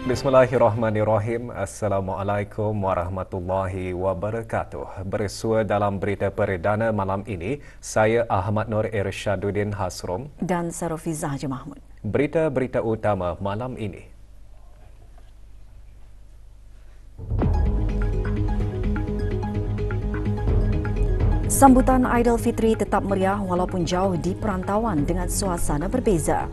Bismillahirrahmanirrahim. Assalamualaikum warahmatullahi wabarakatuh. Bersua dalam berita perdana malam ini, saya Ahmad Nur Irshaduddin Hasrom dan Sarofiza Haji Mahmud. Berita-berita utama malam ini. Sambutan Aidilfitri tetap meriah walaupun jauh di perantauan dengan suasana berbeza.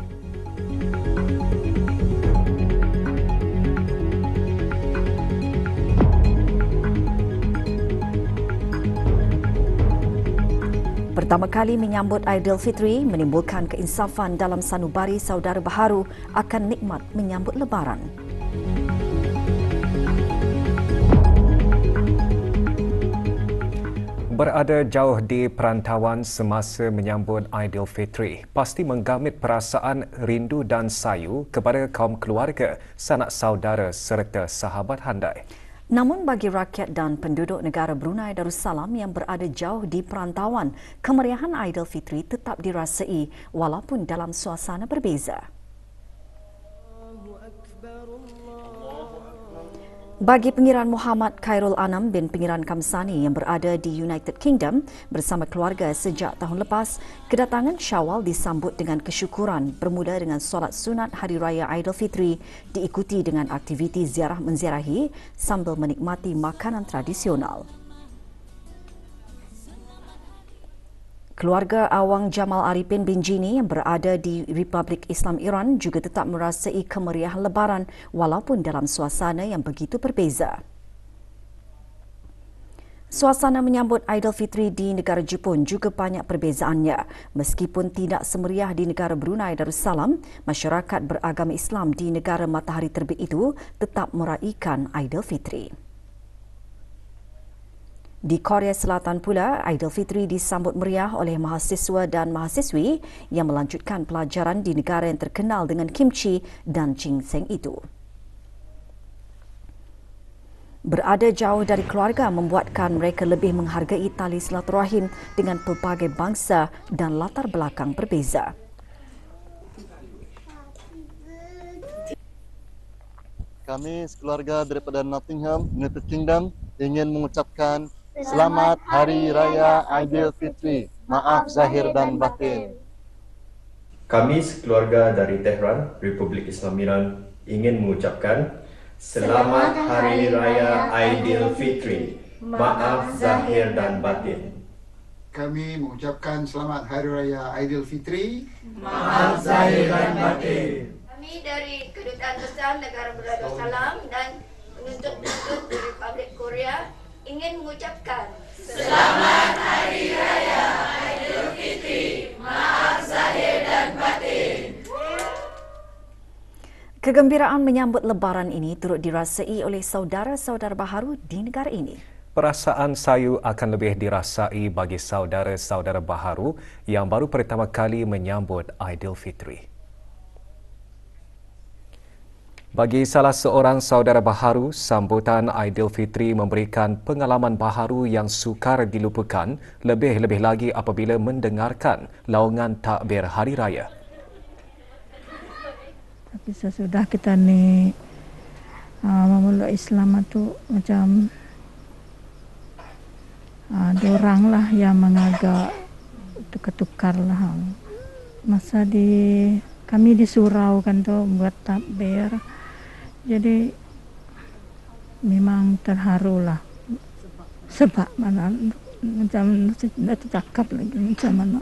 Pertama kali menyambut Aidilfitri menimbulkan keinsafan dalam sanubari saudara baharu akan nikmat menyambut Lebaran. Berada jauh di perantauan semasa menyambut Aidilfitri pasti menggamit perasaan rindu dan sayu kepada kaum keluarga, sanak saudara serta sahabat handai. Namun bagi rakyat dan penduduk negara Brunei Darussalam yang berada jauh di perantauan, kemeriahan Aidilfitri tetap dirasai walaupun dalam suasana berbeza. Bagi Pengiran Muhammad Khairul Anam bin Pengiran Kamsani yang berada di United Kingdom bersama keluarga sejak tahun lepas, kedatangan Syawal disambut dengan kesyukuran bermula dengan solat sunat Hari Raya Aidilfitri diikuti dengan aktiviti ziarah menziarahi sambil menikmati makanan tradisional. Keluarga Awang Jamal Arifin bin Jini yang berada di Republik Islam Iran juga tetap merasai kemeriahan Lebaran walaupun dalam suasana yang begitu berbeza. Suasana menyambut Aidilfitri di negara Jepun juga banyak perbezaannya. Meskipun tidak semeriah di negara Brunei Darussalam, masyarakat beragama Islam di negara matahari terbit itu tetap meraihkan Aidilfitri. Di Korea Selatan pula, Aidilfitri disambut meriah oleh mahasiswa dan mahasiswi yang melanjutkan pelajaran di negara yang terkenal dengan kimchi dan ginseng itu. Berada jauh dari keluarga membuatkan mereka lebih menghargai tali silaturahim dengan pelbagai bangsa dan latar belakang berbeza. Kami sekeluarga daripada Nottingham, United Kingdom ingin mengucapkan Selamat Hari Raya Aidilfitri. Maaf zahir dan batin. Kami sekeluarga dari Tehran, Republik Islam Iran ingin mengucapkan Selamat Hari Raya Aidilfitri. Maaf zahir dan batin. Kami mengucapkan Selamat Hari Raya Aidilfitri. Maaf zahir dan batin. Kami dari Kedutaan Besar Negara Darussalam dan penuntut-penuntut di Republik Korea ingin mengucapkan Selamat Hari Raya Aidilfitri. Maaf zahir dan batin. Kegembiraan menyambut Lebaran ini turut dirasai oleh saudara-saudara baharu di negara ini. Perasaan sayu akan lebih dirasai bagi saudara-saudara baharu yang baru pertama kali menyambut Aidilfitri. Bagi salah seorang saudara baharu, sambutan Aidilfitri memberikan pengalaman baharu yang sukar dilupakan, lebih-lebih lagi apabila mendengarkan laungan takbir Hari Raya. Tapi sesudah kita ni memeluk Islam itu macam dorang lah yang mengagak tukar-tukar lah. Masa kami di surau kan tu buat takbir. Jadi memang terharu lah. Sebab mana macam nak cakap lagi macam mana.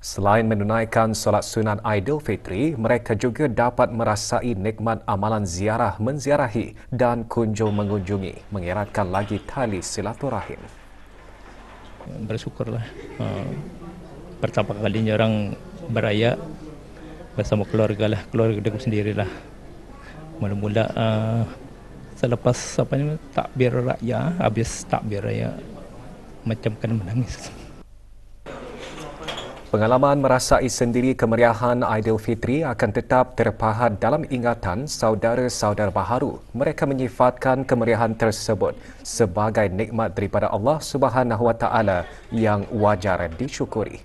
Selain menunaikan solat sunat Aidilfitri, mereka juga dapat merasai nikmat amalan ziarah menziarahi dan kunjung mengunjungi, mengeratkan lagi tali silaturahim. Bersyukurlah. Pertama kalinya orang beraya bersama keluarga lah, keluarga aku sendirilah. Mula-mula selepas takbir raya, habis takbir raya macam kan menangis. Pengalaman merasai sendiri kemeriahan Aidilfitri akan tetap terpahat dalam ingatan saudara-saudara baharu. Mereka menyifatkan kemeriahan tersebut sebagai nikmat daripada Allah Subhanahu Wa Taala yang wajar disyukuri.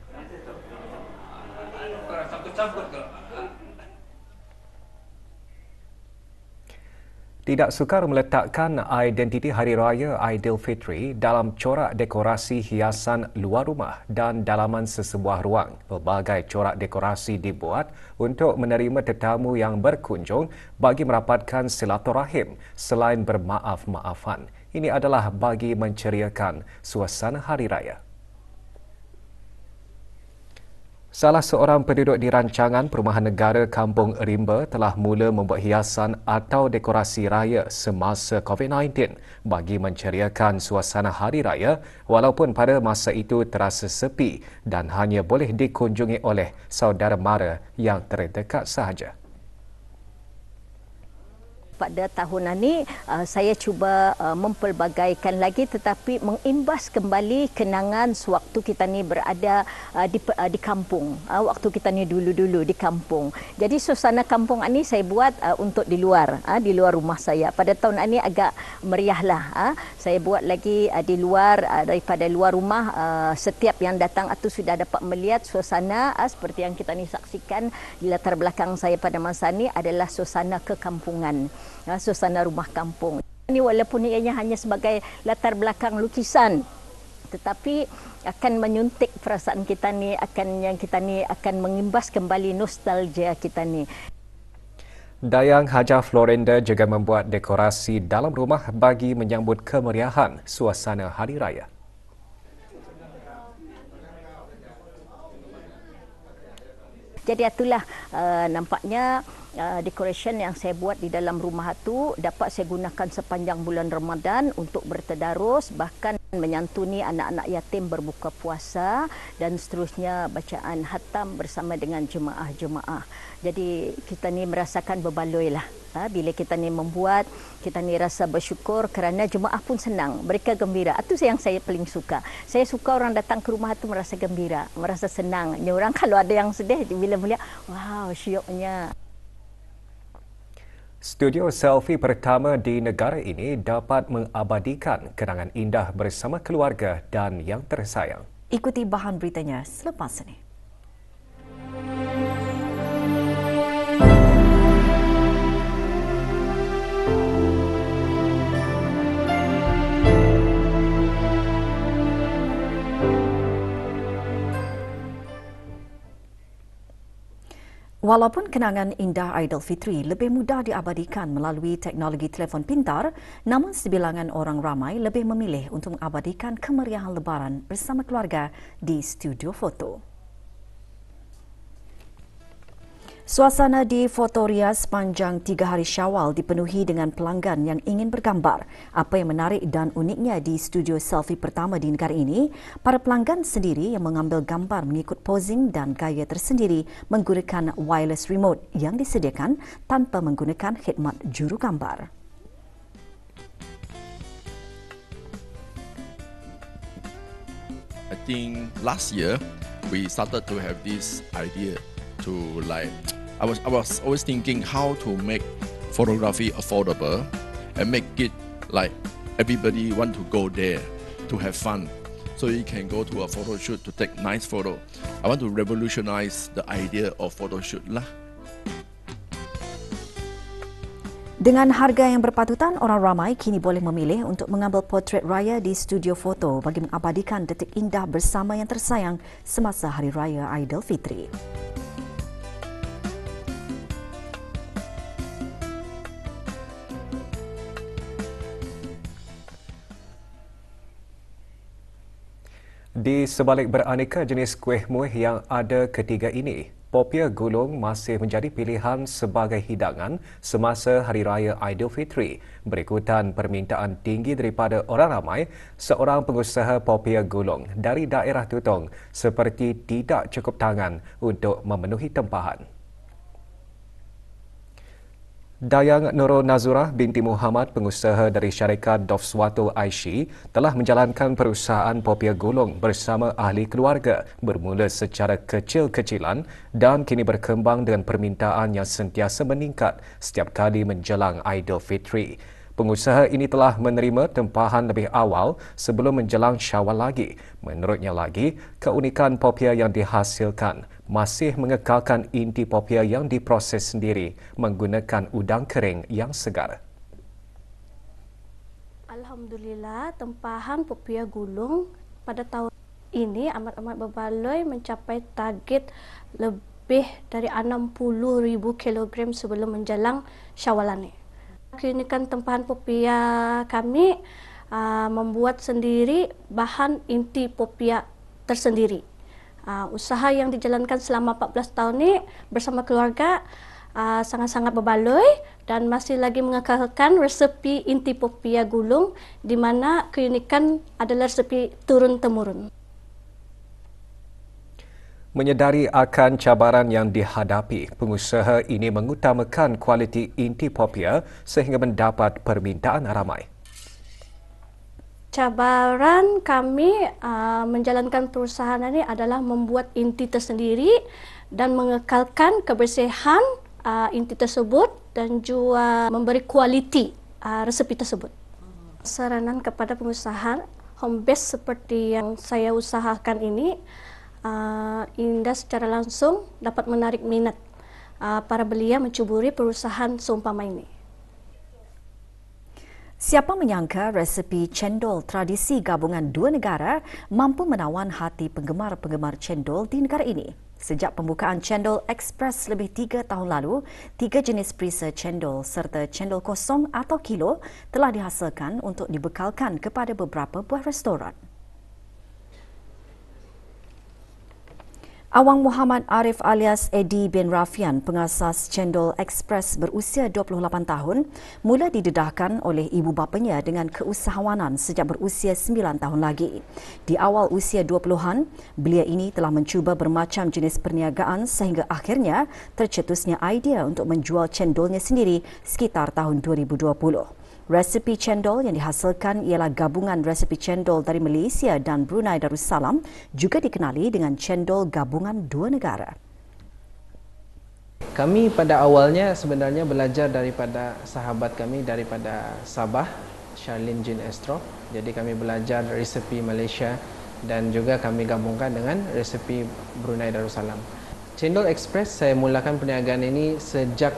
Tidak sukar meletakkan identiti Hari Raya Aidilfitri dalam corak dekorasi hiasan luar rumah dan dalaman sesebuah ruang. Pelbagai corak dekorasi dibuat untuk menerima tetamu yang berkunjung bagi merapatkan silaturahim selain bermaaf-maafan. Ini adalah bagi menceriakan suasana Hari Raya. Salah seorang penduduk di rancangan Perumahan Negara Kampung Rimba telah mula membuat hiasan atau dekorasi raya semasa COVID-19 bagi menceriakan suasana Hari Raya walaupun pada masa itu terasa sepi dan hanya boleh dikunjungi oleh saudara mara yang terdekat sahaja. Pada tahun ini saya cuba mempelbagaikan lagi tetapi mengimbas kembali kenangan sewaktu kita ni berada di kampung. Waktu kita ni dulu-dulu di kampung. Jadi suasana kampung ini saya buat untuk di luar rumah saya. Pada tahun ini agak meriahlah. Saya buat lagi di luar daripada luar rumah. Setiap yang datang itu sudah dapat melihat suasana seperti yang kita ni saksikan di latar belakang saya pada masa ini adalah suasana kekampungan. Suasana rumah kampung. Ini walaupun ianya hanya sebagai latar belakang lukisan, tetapi akan menyuntik perasaan kita ni, akan mengimbas kembali nostalgia kita ni. Dayang Haja Florinda juga membuat dekorasi dalam rumah bagi menyambut kemeriahan suasana Hari Raya. Jadi itulah nampaknya decoration yang saya buat di dalam rumah itu dapat saya gunakan sepanjang bulan Ramadan untuk bertadarus, bahkan menyantuni anak-anak yatim berbuka puasa dan seterusnya bacaan khatam bersama dengan jemaah-jemaah. Jadi kita ni merasakan berbaloi lah. Bila kita ni membuat, kita ni rasa bersyukur kerana jemaah pun senang, mereka gembira. Itu yang saya paling suka. Saya suka orang datang ke rumah itu merasa gembira, merasa senang. Orang kalau ada yang sedih bila melihat, wow, syoknya. Studio selfie pertama di negara ini dapat mengabadikan kenangan indah bersama keluarga dan yang tersayang. Ikuti bahan beritanya selepas ini. Walaupun kenangan indah Aidilfitri lebih mudah diabadikan melalui teknologi telefon pintar, namun sebilangan orang ramai lebih memilih untuk mengabadikan kemeriahan Lebaran bersama keluarga di studio foto. Suasana di Fotoria sepanjang 3 hari Syawal dipenuhi dengan pelanggan yang ingin bergambar. Apa yang menarik dan uniknya di studio selfie pertama di negara ini, para pelanggan sendiri yang mengambil gambar mengikut posing dan gaya tersendiri menggunakan wireless remote yang disediakan tanpa menggunakan khidmat juru gambar. I think last year we started to have this idea to I was always thinking how to make photography affordable and make it like everybody want to go there to have fun. So you can go to a photo shoot to take nice photo. I want to revolutionize the idea of photo shoot lah. Dengan harga yang berpatutan, orang ramai kini boleh memilih untuk mengambil potret raya di studio foto bagi mengabadikan detik indah bersama yang tersayang semasa Hari Raya Aidilfitri. Di sebalik beraneka jenis kuih muih yang ada ketiga ini, popia gulung masih menjadi pilihan sebagai hidangan semasa Hari Raya Aidilfitri. Berikutan permintaan tinggi daripada orang ramai, seorang pengusaha popia gulung dari daerah Tutong seperti tidak cukup tangan untuk memenuhi tempahan. Dayang Nurul Nazurah binti Muhammad, pengusaha dari syarikat Dofswato Aishi, telah menjalankan perusahaan popia gulung bersama ahli keluarga bermula secara kecil-kecilan dan kini berkembang dengan permintaan yang sentiasa meningkat setiap kali menjelang Aidilfitri. Pengusaha ini telah menerima tempahan lebih awal sebelum menjelang Syawal lagi. Menurutnya lagi, keunikan popia yang dihasilkan masih mengekalkan inti popia yang diproses sendiri menggunakan udang kering yang segar. Alhamdulillah, tempahan popia gulung pada tahun ini amat-amat berbaloi mencapai target lebih dari 60,000 kilogram sebelum menjelang Syawal ini. Keunikan tempahan popia kami membuat sendiri bahan inti popia tersendiri. Usaha yang dijalankan selama 14 tahun ini bersama keluarga sangat-sangat berbaloi dan masih lagi mengekalkan resepi inti popia gulung di mana keunikan adalah resepi turun-temurun. Menyedari akan cabaran yang dihadapi, pengusaha ini mengutamakan kualiti inti popia sehingga mendapat permintaan ramai. Cabaran kami menjalankan perusahaan ini adalah membuat inti tersendiri dan mengekalkan kebersihan inti tersebut dan juga memberi kualiti resepi tersebut. Saranan kepada pengusaha home base seperti yang saya usahakan ini Indah secara langsung dapat menarik minat para belia mencuburi perusahaan seumpama ini. Siapa menyangka resepi cendol tradisi gabungan dua negara mampu menawan hati penggemar-penggemar cendol di negara ini. Sejak pembukaan Cendol Express lebih 3 tahun lalu, 3 jenis perisa cendol serta cendol kosong atau kilo telah dihasilkan untuk dibekalkan kepada beberapa buah restoran. Awang Muhammad Arif alias Eddie bin Rafian, pengasas Cendol Express berusia 28 tahun, mula didedahkan oleh ibu bapanya dengan keusahawanan sejak berusia 9 tahun lagi. Di awal usia 20-an, belia ini telah mencuba bermacam jenis perniagaan sehingga akhirnya tercetusnya idea untuk menjual cendolnya sendiri sekitar tahun 2020. Resepi cendol yang dihasilkan ialah gabungan resepi cendol dari Malaysia dan Brunei Darussalam, juga dikenali dengan cendol gabungan dua negara. Kami pada awalnya sebenarnya belajar daripada sahabat kami daripada Sabah, Charlene Jean Estro. Jadi kami belajar resepi Malaysia dan juga kami gabungkan dengan resepi Brunei Darussalam. Cendol Express saya mulakan perniagaan ini sejak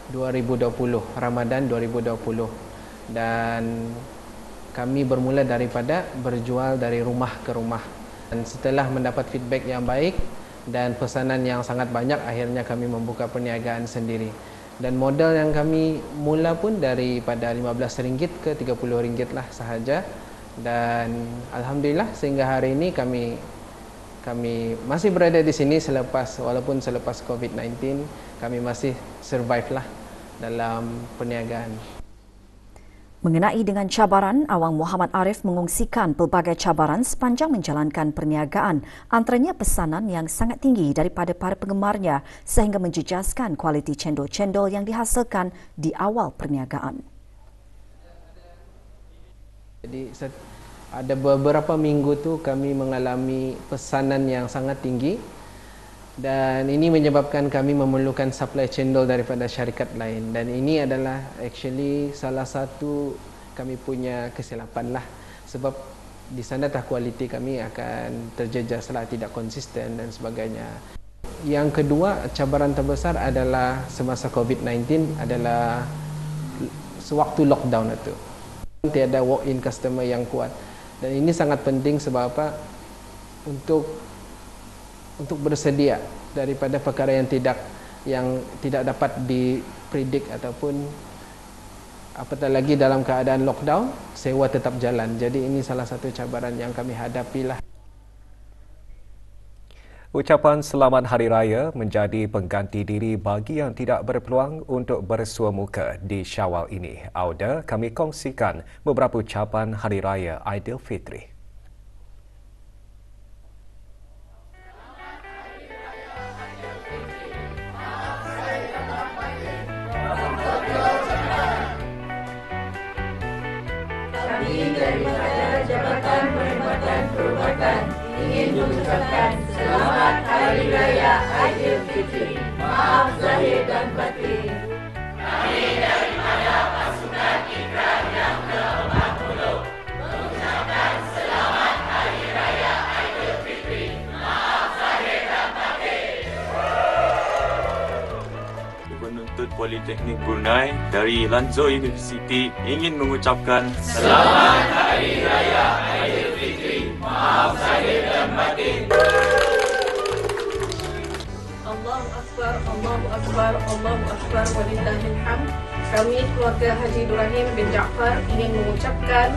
2020, Ramadan 2020. Dan kami bermula daripada berjual dari rumah ke rumah. Dan setelah mendapat feedback yang baik dan pesanan yang sangat banyak, akhirnya kami membuka perniagaan sendiri. Dan modal yang kami mula pun daripada RM15 ke RM30 lah sahaja. Dan alhamdulillah sehingga hari ini kami masih berada di sini walaupun selepas COVID-19 kami masih survive lah dalam perniagaan. Mengenai dengan cabaran, Awang Muhammad Arif mengongsikan pelbagai cabaran sepanjang menjalankan perniagaan, antaranya pesanan yang sangat tinggi daripada para penggemarnya sehingga menjejaskan kualiti cendol-cendol yang dihasilkan di awal perniagaan. Jadi ada beberapa minggu tu kami mengalami pesanan yang sangat tinggi dan ini menyebabkan kami memerlukan supply cendol daripada syarikat lain, dan ini adalah actually salah satu kami punya kesilapan lah, sebab di sana kualiti kami akan terjejas lah, tidak konsisten dan sebagainya. Yang kedua, cabaran terbesar adalah semasa COVID-19 adalah sewaktu lockdown itu. Tiada walk-in customer yang kuat, dan ini sangat penting sebab apa? Untuk bersedia daripada perkara yang tidak dapat dipredik ataupun apatah lagi dalam keadaan lockdown, sewa tetap jalan. Jadi ini salah satu cabaran yang kami hadapilah. Ucapan Selamat Hari Raya menjadi pengganti diri bagi yang tidak berpeluang untuk bersua muka di Syawal ini. Auda, kami kongsikan beberapa ucapan Hari Raya Aidilfitri. Daripada Jabatan Perkhidmatan Perubatan ingin mengucapkan Selamat Hari Raya Aidilfitri. Maaf zahir dan batin. Kami daripada pasukan Ikrar yang ke-40 mengucapkan Selamat Hari Raya Aidilfitri. Maaf zahir dan batin. penuntut Politeknik Brunei dari Lanzhou University ingin mengucapkan Selamat Hari Raya Aidilfitri. Maaf zahir dan batin. Allahu Akbar, Allahu Akbar, Allahu Akbar, walillahil hamd. Kami keluarga Haji Ibrahim bin Jaafar ingin mengucapkan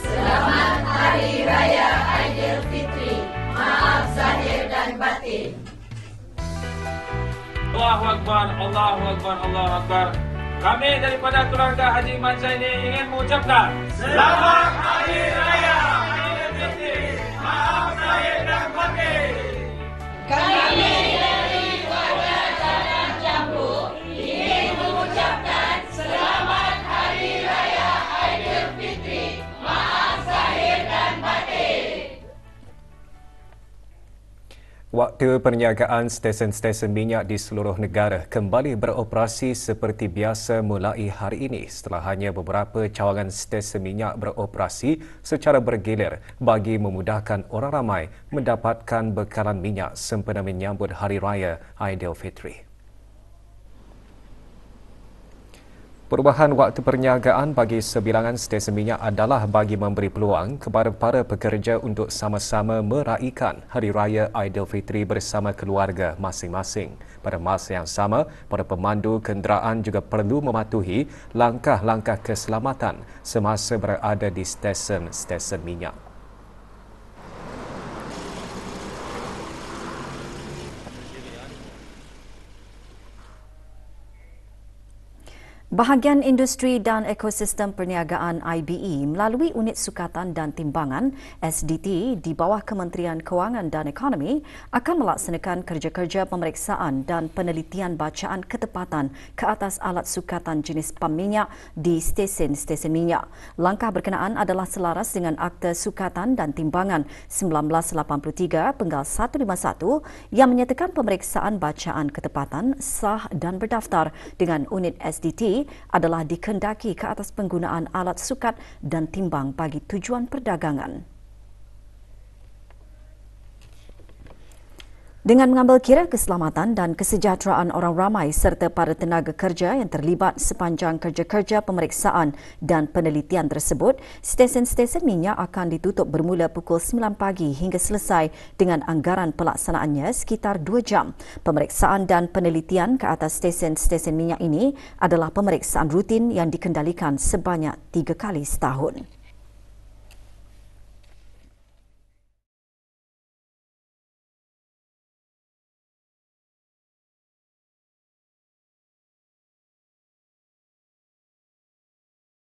Selamat Hari Raya Aidilfitri. Maaf zahir dan batin. Allahu Akbar, Allahu Akbar, Allahu Akbar. Kami daripada keluarga Haji Iman Zaini ingin mengucapkan Selamat Hari Raya Aidilfitri. Maaf zahir dan batin. Kami dari keluarga Jalan Jambu ingin mengucapkan Selamat Hari Raya Aidilfitri. Maaf zahir dan batin. Waktu perniagaan stesen-stesen minyak di seluruh negara kembali beroperasi seperti biasa mulai hari ini setelah hanya beberapa cawangan stesen minyak beroperasi secara bergilir bagi memudahkan orang ramai mendapatkan bekalan minyak sempena menyambut Hari Raya Aidilfitri. Perubahan waktu perniagaan bagi sebilangan stesen minyak adalah bagi memberi peluang kepada para pekerja untuk sama-sama meraikan Hari Raya Aidilfitri bersama keluarga masing-masing. Pada masa yang sama, para pemandu kenderaan juga perlu mematuhi langkah-langkah keselamatan semasa berada di stesen-stesen minyak. Bahagian Industri dan Ekosistem Perniagaan IBE melalui Unit Sukatan dan Timbangan SDT di bawah Kementerian Kewangan dan Ekonomi akan melaksanakan kerja-kerja pemeriksaan dan penelitian bacaan ketepatan ke atas alat sukatan jenis pam minyak di stesen-stesen minyak. Langkah berkenaan adalah selaras dengan Akta Sukatan dan Timbangan 1983/151 yang menyatakan pemeriksaan bacaan ketepatan sah dan berdaftar dengan unit SDT adalah dikehendaki ke atas penggunaan alat sukat dan timbang bagi tujuan perdagangan. Dengan mengambil kira keselamatan dan kesejahteraan orang ramai serta para tenaga kerja yang terlibat sepanjang kerja-kerja pemeriksaan dan penelitian tersebut, stesen-stesen minyak akan ditutup bermula pukul 9 pagi hingga selesai dengan anggaran pelaksanaannya sekitar 2 jam. Pemeriksaan dan penelitian ke atas stesen-stesen minyak ini adalah pemeriksaan rutin yang dikendalikan sebanyak 3 kali setahun.